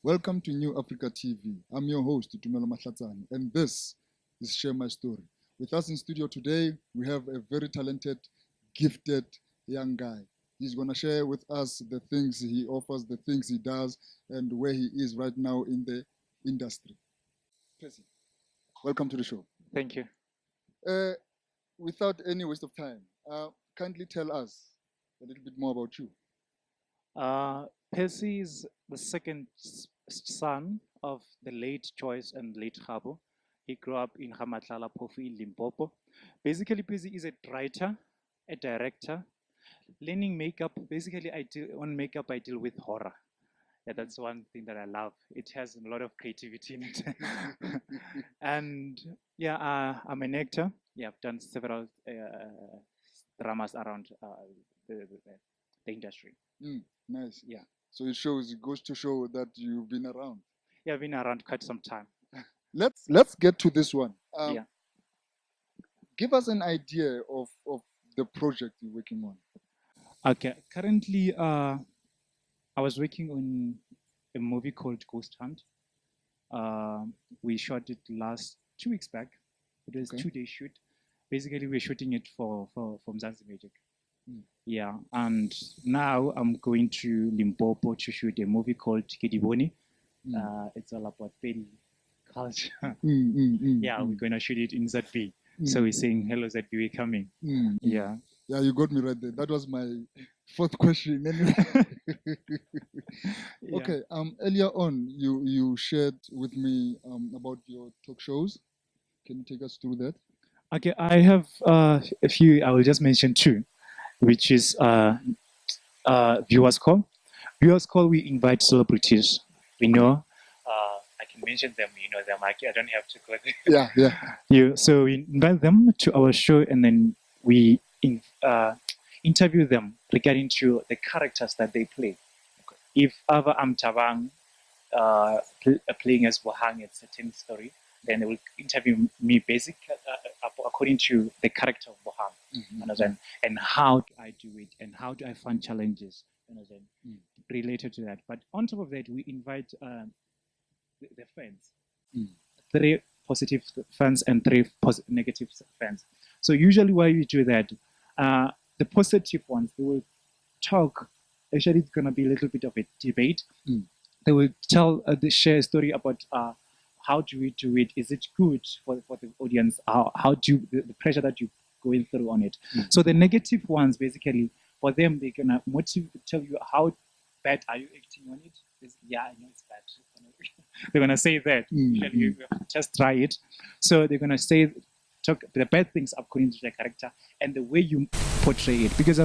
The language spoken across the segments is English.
Welcome to New Africa TV. I'm your host, Tumelo Mahlatsani, and this is Share My Story. With us in studio today, we have a very talented, gifted young guy. He's going to share with us the things he offers, the things he does, and where he is right now in the industry. Percy, welcome to the show. Thank you. Without any waste of time, kindly tell us a little bit more about you. Percy is the second son of the late Joyce and late Khabo. He grew up in Hamatlala Pofu in Limpopo. Basically, Percy is a writer, a director, learning makeup. Basically, I deal with horror. Yeah, that's one thing that I love. It has a lot of creativity in it. And yeah, I'm an actor. Yeah, I've done several dramas around the industry. Nice. Yeah. So it goes to show that you've been around. Yeah, I've been around quite some time. Let's get to this one. Yeah. Give us an idea of the project you're working on. Okay. Currently, I was working on a movie called Ghost Hunt. We shot it 2 weeks back. It was a 2-day shoot. Basically, we're shooting it from Zanzi Magic. Yeah, and now I'm going to Limpopo to shoot a movie called Kediboni. It's all about Pedi culture. Yeah, we're going to shoot it in ZB. So we're saying, hello ZB, we're coming. Yeah. Yeah, you got me right there. That was my fourth question. Anyway. Yeah. Okay. Earlier on, you shared with me about your talk shows. Can you take us through that? Okay, I have a few. I will just mention 2, which is Viewers Call. Viewers Call, we invite celebrities. We know. I can mention them. You know them. I don't have to go there. Yeah. So we invite them to our show, and then we interview them regarding to the characters that they play. Okay. If ever I'm Thabang playing as Bohang at certain story, then they will interview me basically according to the character of Bohang, and how do I do it, and how do I find challenges, related to that. But on top of that, we invite the fans, 3 positive fans and 3 negative fans. So usually why we do that, the positive ones, they will talk. Actually, it's going to be a little bit of a debate. They will share a story about how do we do it? Is it good for the audience? How do the pressure that you're going through on it? So the negative ones, basically, for them, they're going to tell you how bad are you acting on it. Yeah, I know it's bad. They're going to say that. You just try it. So they're going to talk the bad things according to the character and the way you portray it. Because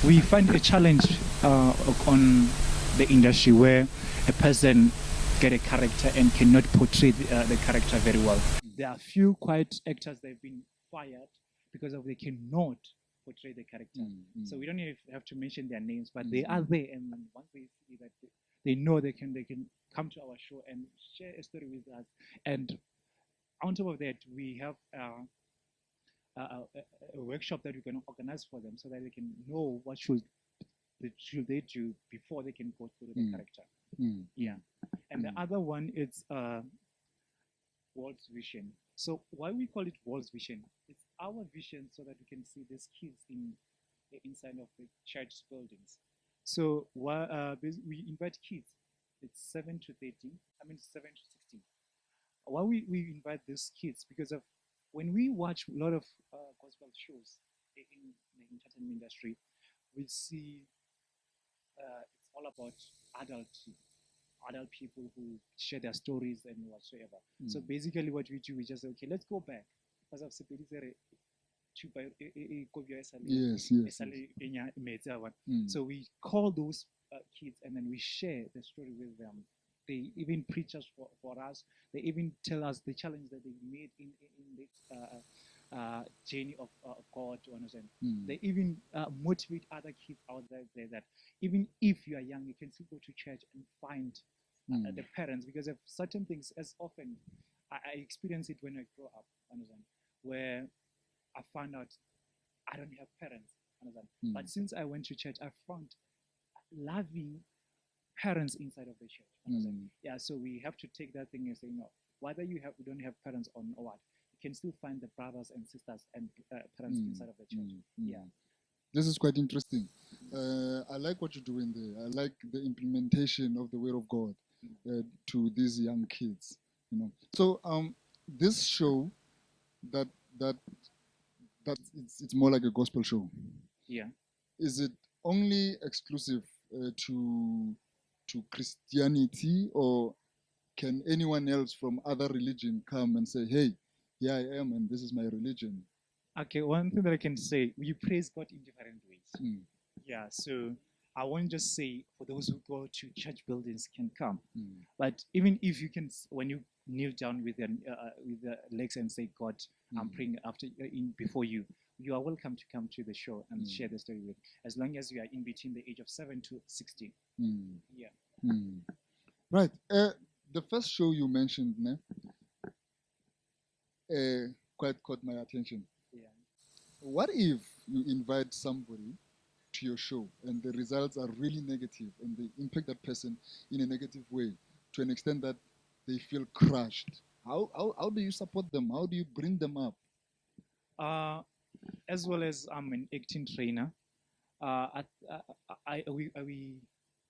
we find a challenge on the industry where a person get a character and cannot portray the character very well. There are few quiet actors that have been fired because they cannot portray the character. So we don't even have to mention their names, but they are there, and once they see that, they know they can come to our show and share a story with us. And on top of that, we have a workshop that we can organize for them so that they can know what should they do before they can go through the character. Yeah. And the other one is World's Vision. So why we call it World's Vision? It's our vision so that we can see these kids in the inside of the church buildings. So we invite kids. It's 7 to 13. 7 to 16. Why we invite these kids? Because of when we watch a lot of gospel shows in the entertainment industry, we see it's all about adult people who share their stories and whatsoever. So basically what we do, we just say, okay, let's go back. So we call those kids and then we share the story with them. They even preach us for us. They even tell us the challenge that they made in the journey of God, to understand. They even motivate other kids out there that even if you are young, you can still go to church and find the parents, because of certain things. As often I experience it when I grow up, understand, where I found out I don't have parents. Understand? Mm. But since I went to church, I found loving parents inside of the church. Understand? Mm. Yeah, so we have to take that thing and say, no, whether you don't have parents or what, you can still find the brothers and sisters and parents Mm. inside of the church. Mm. Yeah. This is quite interesting. I like what you're doing there. I like the implementation of the word of God to these young kids. You know. So this show that that it's more like a gospel show. Yeah. Is it only exclusive to Christianity, or can anyone else from other religion come and say, "Hey, here I am, and this is my religion"? Okay, one thing that I can say, we praise God in different ways. Mm. Yeah, so I won't just say for those who go to church buildings can come, Mm. but even if you can, when you kneel down with the legs and say, "God, I'm Mm. praying after before you," you are welcome to come to the show and share the story with, as long as you are in between the age of 7 to 16. Mm. Yeah. Mm. Right. The first show you mentioned, ne, quite caught my attention. Yeah. What if you invite somebody to your show and the results are really negative and they impact that person in a negative way to an extent that they feel crushed? How do you support them? How do you bring them up? As well as I'm an acting trainer,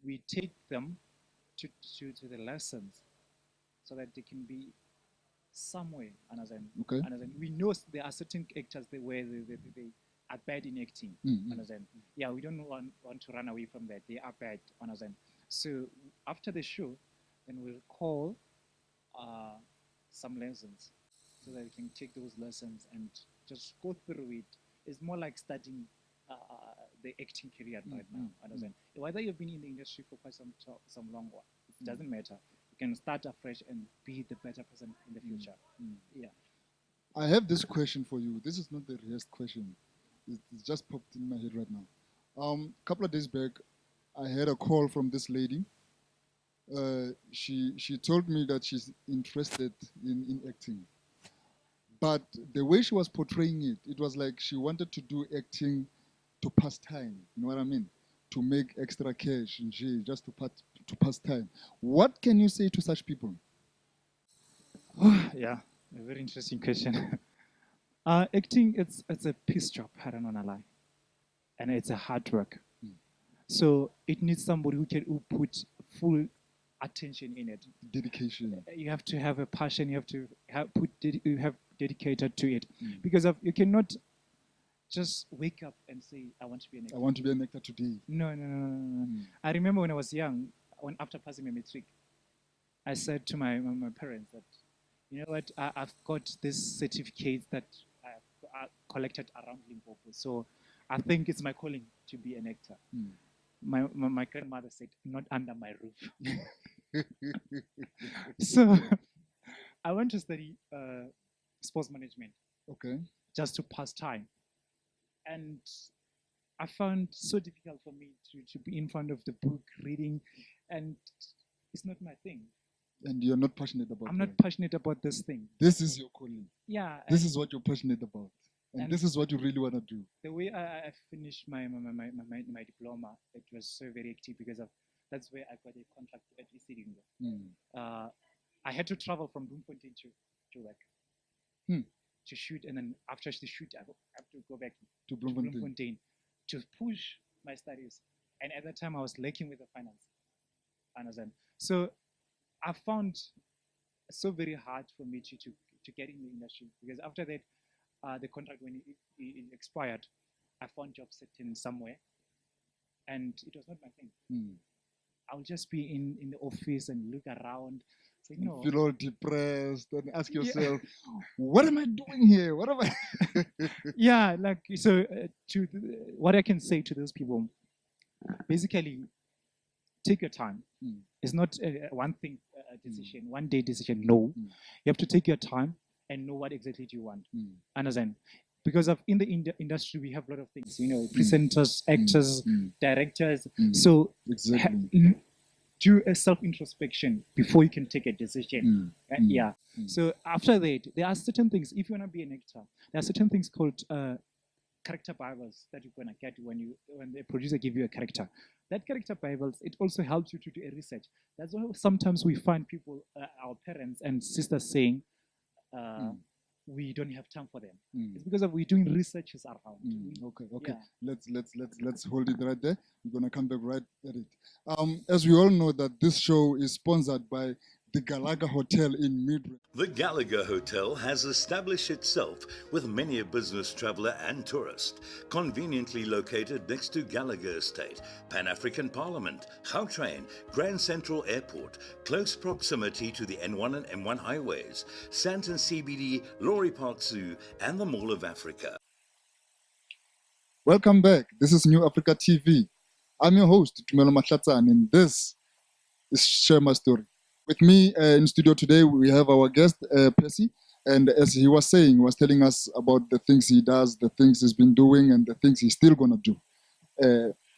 we take them to the lessons so that they can be somewhere. Okay. We know there are certain actors where they are bad in acting. Mm-hmm. Yeah, we don't want to run away from that. They are bad. So after the show, then we'll call some lessons so that we can take those lessons and just go through it. It's more like studying the acting career right now. Whether you've been in the industry for quite some long while, it doesn't matter. You can start afresh and be the better person in the future. Yeah. I have this question for you. This is not the rehearsed question. It just popped in my head right now. A couple of days back, I had a call from this lady. She told me that she's interested in acting. But the way she was portraying it, it was like she wanted to do acting to pass time. You know what I mean? To make extra cash and just to pass time. What can you say to such people? Yeah, a very interesting question. Acting, it's a piece job, I don't wanna lie. And it's a hard work. So it needs somebody who put full attention in it. Dedication. You have to have a passion. You have to have dedicated to it, because you cannot just wake up and say, "I want to be an actor." I want to be an actor today. No. I remember when I was young, after passing my matric, I said to my parents that, you know what, I've got this certificate that I collected around Limpopo, so I think it's my calling to be an actor. My grandmother said, "Not under my roof." So I went to study sports management. Okay. Just to pass time. And I found so difficult for me to be in front of the book reading, and it's not my thing. And you're not passionate about it. I'm not passionate about this thing. This is your calling. Yeah. This is what you're passionate about. And this is what you really want to do. The way I finished my diploma, it was so very active because that's where I got a contract at ECD. I had to travel from Bloemfontein to work to shoot, and then after the shoot, I have to go back to Bloemfontein to push my studies. And at that time, I was lacking with the finance. Understand? So I found it so very hard for me to get in the industry, because after that, the contract, when it expired, I found job setting somewhere, and it was not my thing. I'll just be in the office and look around, say, no. Feel all depressed and ask yourself, what am I doing here? What am I? Yeah, like, so what I can say to those people, basically, take your time. It's not one thing decision, one day decision. No, you have to take your time and know what exactly do you want. Understand? Because in the industry, we have a lot of things, presenters, actors, directors. So exactly. Do a self-introspection before you can take a decision. So after that, there are certain things, if you want to be an actor, there are certain things called character bibles that you're gonna get when the producer give you a character. That character bibles, it also helps you to do a research. That's why sometimes we find people, our parents and sisters saying, we don't have time for them. It's because of we're doing researches around. Okay. Yeah. Let's hold it right there. We're gonna come back right at it. As we all know that this show is sponsored by the Gallagher Hotel in Midrand. The Gallagher Hotel has established itself with many a business traveller and tourist. Conveniently located next to Gallagher Estate, Pan-African Parliament, Gautrain, Grand Central Airport, close proximity to the N1 and M1 highways, Sandton CBD, Laurie Park Zoo, and the Mall of Africa. Welcome back. This is New Africa TV. I'm your host, Tumelo Mahlatsan, and this is Share My Story. With me in studio today, we have our guest, Percy. And as he was saying, he was telling us about the things he does, the things he's been doing, and the things he's still going to do.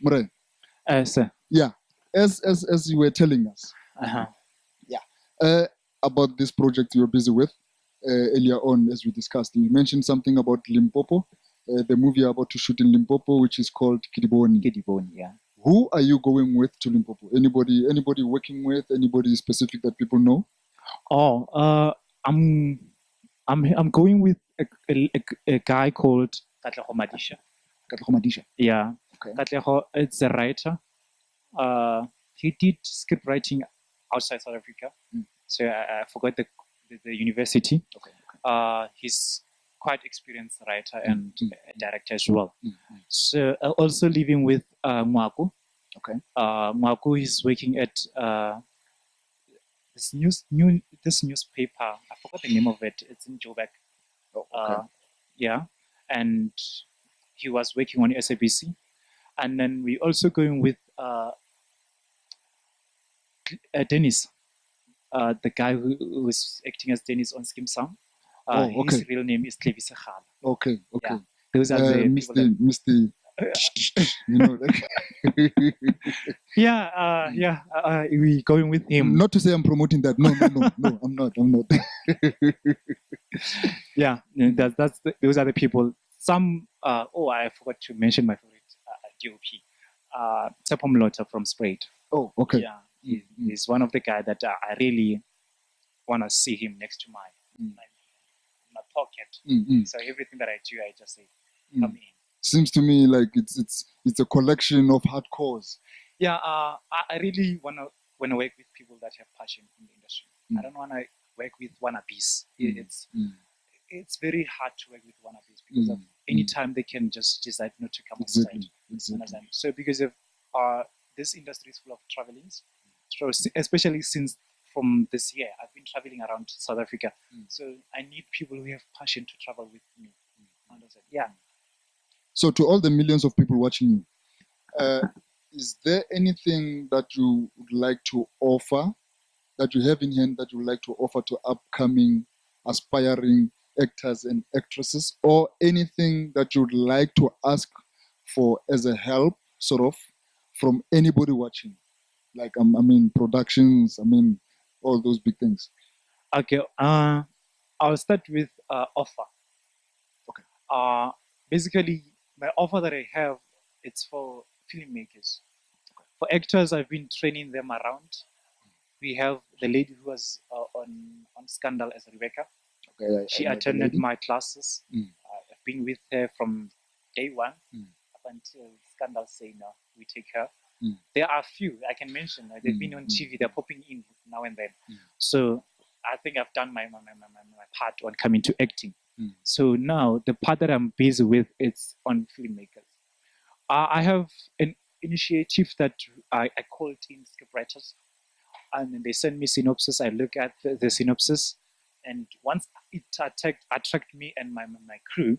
Mure, Sir. yeah, as you were telling us, about this project you're busy with earlier on, as we discussed. You mentioned something about Limpopo, the movie you're about to shoot in Limpopo, which is called Kidiboni. Kidiboni, yeah. Who are you going with to Limpopo? Anybody working with? Anybody specific that people know? Oh, I'm going with a guy called Percy Modisha. Yeah. Okay. Katleho, it's a writer. He did script writing outside South Africa. So I forgot the university. Okay. He's quite experienced writer and director as well. So also living with Mwaku. Okay. Mwaku is working at this newspaper. I forgot the name of it. It's in Joburg. Oh, okay. Yeah, and he was working on SABC. And then we also going with Dennis, the guy who was acting as Dennis on Skim Sam. Okay. His real name is Clevis Khan. Okay. Yeah. Those are the people that... Mr. You know, we going with him. Not to say I'm promoting that. No, I'm not. Yeah, those are the people. Some I forgot to mention my favorite DOP, Tsepo Mlota from Sprayed. Oh, okay. Yeah, he's one of the guys that I really want to see him next to my pocket. So everything that I do, I just say, come in. Seems to me like it's a collection of hardcores. Yeah, I really want to work with people that have passion in the industry. I don't want to work with wannabes. It's very hard to work with wannabes because of any time they can just decide not to come on stage. Exactly. So because of this industry is full of travelings, so especially since from this year I've been traveling around South Africa. So I need people who have passion to travel with me. Yeah. So to all the millions of people watching you, is there anything that you would like to offer, that you have in hand, that you would like to offer to upcoming, aspiring actors and actresses, or anything that you would like to ask for as a help, sort of, from anybody watching? Like, I mean, productions, I mean, all those big things. Okay, I'll start with offer. Okay. Basically, my offer that I have, it's for filmmakers. For actors, I've been training them around. We have the lady who was on Scandal as Rebecca. Okay, she attended my classes. I've been with her from day one up until Scandal say no, we take her. There are a few I can mention. They've been on TV. They're popping in now and then. So I think I've done my part on coming to acting. So now the part that I'm busy with is on filmmakers. I have an initiative that I called in scriptwriters, and then they send me synopsis. I look at the synopsis, and once it attract me and my crew,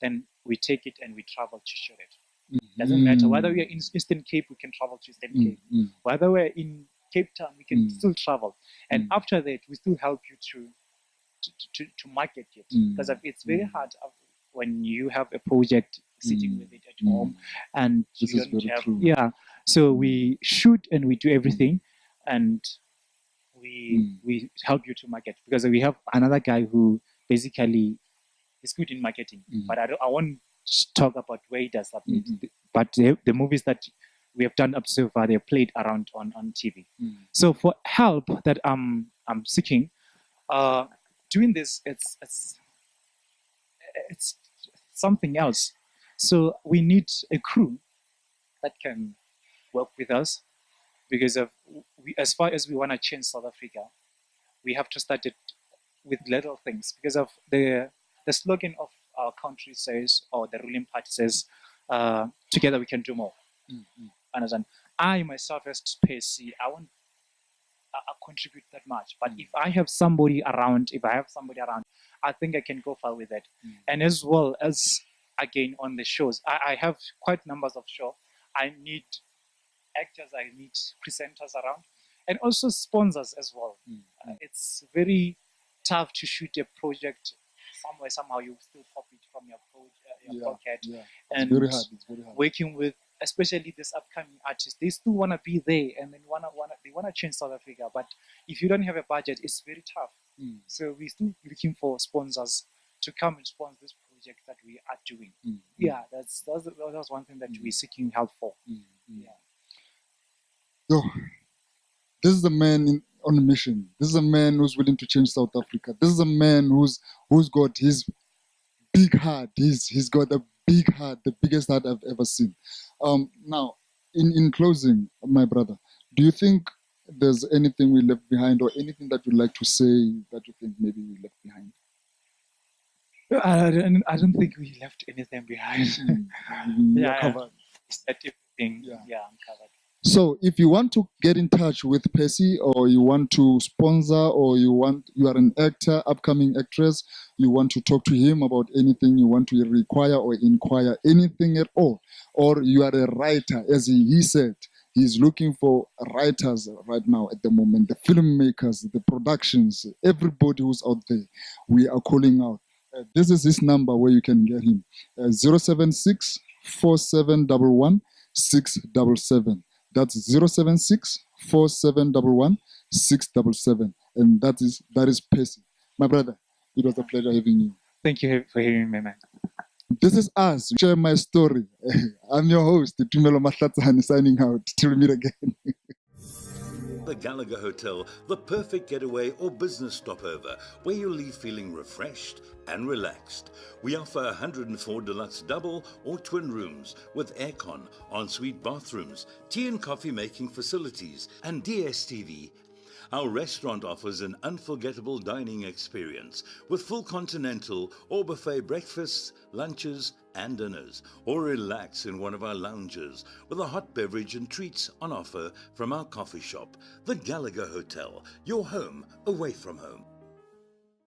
then we take it and we travel to shoot it. Doesn't matter whether we are in Eastern Cape, we can travel to Eastern Cape. Whether we're in Cape Town, we can still travel. And after that, we still help you to market it, because it's very hard when you have a project sitting with it at home and this you is don't very have true. So we shoot and we do everything, and we help you to market, because we have another guy who basically is good in marketing, but I won't talk about where it does submit. But the movies that we have done up so far, they're played around on TV. So for help that I'm seeking, doing this, it's something else. So we need a crew that can work with us, because as far as we want to change South Africa, we have to start it with little things, because of the slogan of our country says, or the ruling party says, together we can do more. Understand? I myself as Percy, I won't contribute that much, but if I have somebody around, I think I can go far with it. And as well as, again, on the shows, I have quite numbers of shows. I need actors, I need presenters around, and also sponsors as well. It's very tough to shoot a project somehow you still pop it from your pocket. It's very hard. It's very hard. Working with, especially this upcoming artists, they still want to be there, and then they want to change South Africa. But if you don't have a budget, it's very tough. So we're still looking for sponsors to come and sponsor this project that we are doing. Yeah, that's one thing that we're seeking help for. Yeah. So, this is a man on a mission. This is a man who's willing to change South Africa. This is a man who's got his big heart. He's got a big heart, the biggest heart I've ever seen. Now, in closing, my brother, do you think there's anything we left behind, or anything that you'd like to say that you think maybe we left behind? I don't think we left anything behind. You're covered. Said everything. Yeah, I'm covered. So if you want to get in touch with Percy, or you want to sponsor, or you are an actor, upcoming actress, you want to talk to him about anything, you want to require or inquire anything at all, or you are a writer, as he said, he's looking for writers right now at the moment, the filmmakers, the productions, everybody who's out there, we are calling out. This is his number where you can get him, 076 4711 677. That's 076 4711 677. And that is Percy. My brother, it was a pleasure having you. Thank you for hearing me, man. This is us. Share my story. I'm your host, Tumelo Mahlatsani, signing out. Till we meet again. The Gallagher Hotel, the perfect getaway or business stopover where you leave feeling refreshed and relaxed. We offer 104 deluxe double or twin rooms with aircon, ensuite bathrooms, tea and coffee making facilities, and DSTV. Our restaurant offers an unforgettable dining experience with full continental or buffet breakfasts, lunches, and dinners, or relax in one of our lounges with a hot beverage and treats on offer from our coffee shop. The Gallagher Hotel, your home away from home.